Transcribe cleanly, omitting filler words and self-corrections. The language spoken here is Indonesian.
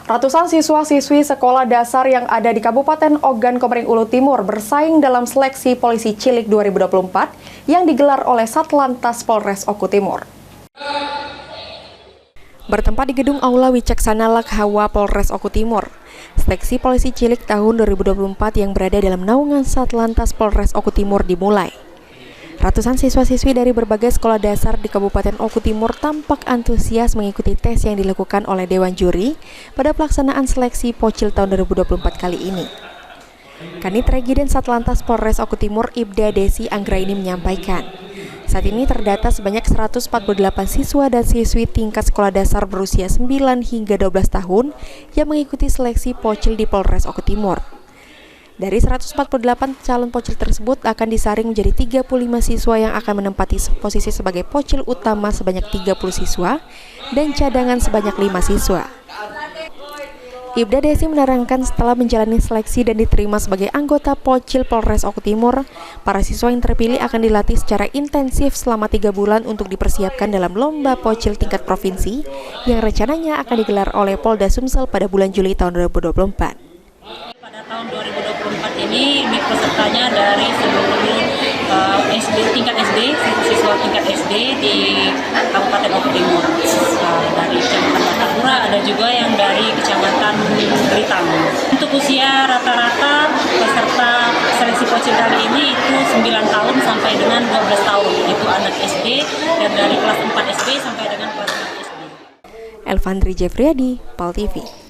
Ratusan siswa-siswi sekolah dasar yang ada di Kabupaten Ogan Komering Ulu Timur bersaing dalam seleksi Polisi Cilik 2024 yang digelar oleh Satlantas Polres Oku Timur. Bertempat di Gedung Aula Wicaksana Lakhawa Polres Oku Timur, seleksi Polisi Cilik tahun 2024 yang berada dalam naungan Satlantas Polres Oku Timur dimulai. Ratusan siswa-siswi dari berbagai sekolah dasar di Kabupaten Oku Timur tampak antusias mengikuti tes yang dilakukan oleh Dewan Juri pada pelaksanaan seleksi Pocil tahun 2024 kali ini. Kanit Regiden Satlantas Polres Oku Timur Ibda Desi Anggraini menyampaikan, saat ini terdata sebanyak 148 siswa dan siswi tingkat sekolah dasar berusia 9 hingga 12 tahun yang mengikuti seleksi Pocil di Polres Oku Timur. Dari 148 calon pocil tersebut akan disaring menjadi 35 siswa yang akan menempati posisi sebagai pocil utama sebanyak 30 siswa dan cadangan sebanyak 5 siswa. Ibda Desi menerangkan setelah menjalani seleksi dan diterima sebagai anggota Pocil Polres Oku Timur, para siswa yang terpilih akan dilatih secara intensif selama 3 bulan untuk dipersiapkan dalam lomba Pocil tingkat provinsi yang rencananya akan digelar oleh Polda Sumsel pada bulan Juli tahun 2024. Pada tahun 2024 ini pesertanya dari seluruh SD, tingkat SD, siswa tingkat SD di Kabupaten Oku Timur. Dari Kecamatan Batapura, ada juga yang dari Kecamatan Beritang. Untuk usia rata-rata peserta seleksi Pocil kali ini itu 9 tahun sampai dengan 12 tahun. Itu anak SD dan dari kelas 4 SD sampai dengan kelas 6 SD. Elvandri Jeffriyadi, PAL TV.